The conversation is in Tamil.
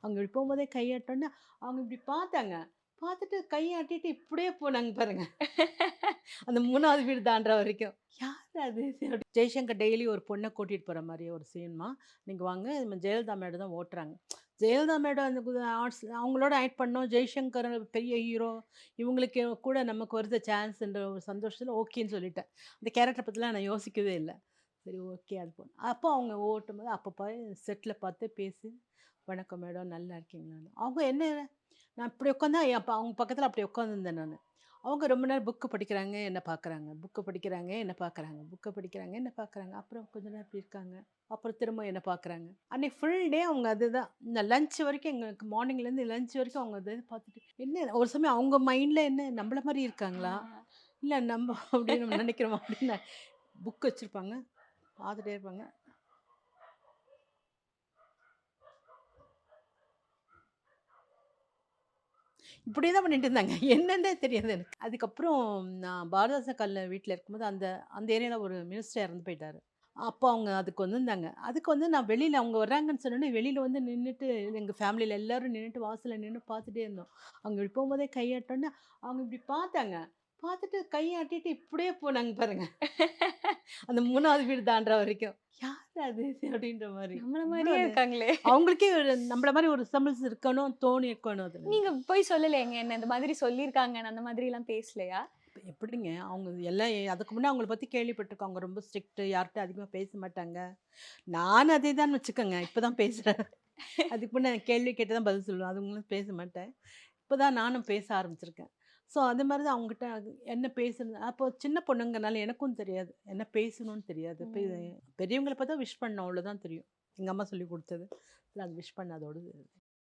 அவங்க இப்படி போகும்போதே கையாட்டோன்னே அவங்க இப்படி பார்த்தாங்க. பார்த்துட்டு கையாட்டிட்டு இப்படியே போனாங்க பாருங்க. அந்த 3வது வீடு தாண்டுற வரைக்கும். யார் அது? ஜெய்சங்கர் டெய்லி ஒரு பொண்ண கூட்டிட்டு போற மாரி ஒரு சீன்மா. நீங்க வாங்க நம்ம ஜெயலலிதா மேடம் தான் ஓட்டுறாங்க. ஜெயலலிதா மேடம் அந்த ஆர்ட்ஸ் அவங்களோட ஆக்ட் பண்ணோம். ஜெய்சங்கர் பெரிய ஹீரோ. இவங்களுக்கு கூட நமக்கு வருது சான்ஸ்ன்ற ஒரு சந்தோஷத்துல ஓகேன்னு சொல்லிட்டேன். அந்த கேரக்டர பத்திலாம் நான் யோசிக்கவே இல்ல. சரி ஓகே அது போதும். அப்போ அவங்க ஓட்டும்போது அப்பப்போ செட்ல பார்த்து பேசி, "வணக்கம் மேடம் நல்லா இருக்கீங்களான்னு." அவங்க என்ன நான் இப்படி உட்காந்தா அப்ப அவங்க பக்கத்துல அப்படி உட்காந்துருந்தேன் நானு. அவங்க ரொம்ப நேரம் புக்கு படிக்கிறாங்க, என்ன பார்க்குறாங்க. புக்கு படிக்கிறாங்க, என்ன பார்க்குறாங்க. புக்க படிக்கிறாங்க, என்ன பார்க்குறாங்க. அப்புறம் கொஞ்ச நேரம் இப்படி இருக்காங்க. அப்புறம் திரும்ப என்ன பார்க்குறாங்க. அன்னைக்கு ஃபுல் டே அவங்க அதுதான். இந்த லஞ்ச் வரைக்கும் எங்களுக்கு மார்னிங்லேருந்து லஞ்ச் வரைக்கும் அவங்க அத பார்த்துட்டு என்ன ஒரு சமயம் அவங்க மைண்ட்ல என்ன நம்மள மாரி இருக்காங்களா? ஆ. இல்ல நம்ம அப்படின்னு நினைக்கிறோமா அப்படின்னு புக் வச்சிருப்பாங்க. பார்த்துட்டே இருப்பாங்க. இப்படியே தான் பண்ணிட்டு இருந்தாங்க. என்னன்னே தெரியாது எனக்கு. அதுக்கப்புறம் நான் பாரதாசன் காலனில வீட்ல இருக்கும்போது, அந்த அந்த ஏரியால ஒரு மினிஸ்டர் இறந்து போயிட்டாரு. அப்போ அவங்க அதுக்கு வந்திருந்தாங்க. அதுக்கு வந்து நான் வெளியில அவங்க வர்றாங்கன்னு சொன்னோனே, வெளியில வந்து நின்னுட்டு எங்க ஃபேமிலில எல்லாரும் நின்னுட்டு வாசல்ல நின்னு பார்த்துட்டே இருந்தோம். அவங்க இப்படி போகும்போதே கையாட்டோன்னே, அவங்க இப்படி பார்த்தாங்க. பார்த்துட்டு கையாட்டிட்டு இப்படியே போனாங்க பாருங்க. அந்த 3வது வீடு தாண்டுற வரைக்கும். யார் அது? அப்படின்ற மாரி. நம்மள அவ்ளோ மாரியே அது இருக்காங்களே! அவங்களுக்கே ஒரு நம்மள மாரி ஒரு ரிசம்பிள்ஸ் இருக்கணும், தோணியிருக்கணும் அதுல. நீங்க போய் சொல்லலையாங்க? என்ன இந்த மாதிரி சொல்லியிருக்காங்கன்னு அந்த மாதிரிலாம் பேசலையா? எப்படிங்க? அவங்க எல்லாம் அதுக்கு முன்ன அவங்கள பத்தி கேள்விப்பட்டுருக்கோம். அவங்க ரொம்ப ஸ்ட்ரிக்ட் யார்ட்ட அதிகமா பேச மாட்டாங்க. நானும் அதே தான் வச்சுக்கோங்க. இப்ப தான் பேசுறேன். அதுக்கு முன்ன கேள்வி கேட்டு தான் பதில் சொல்லுவேன். அதுங்களும் பேச மாட்டேன். இப்ப தான் நானும் பேச ஆரம்பிச்சிருக்கேன். ஸோ அது மாரி தான் அவங்ககிட்ட என்ன பேசுறது அப்போ சின்ன பொண்ணுங்கனால எனக்கும் தெரியாது. என்ன பேசணும்னு தெரியாது. ம். பெரியவங்கள பார்த்தா விஷ் பண்ணணும் அவ்வளோதான் தெரியும். எங்க அம்மா சொல்லிக் குடுத்தது. அது விஷ் பண்ண அதோட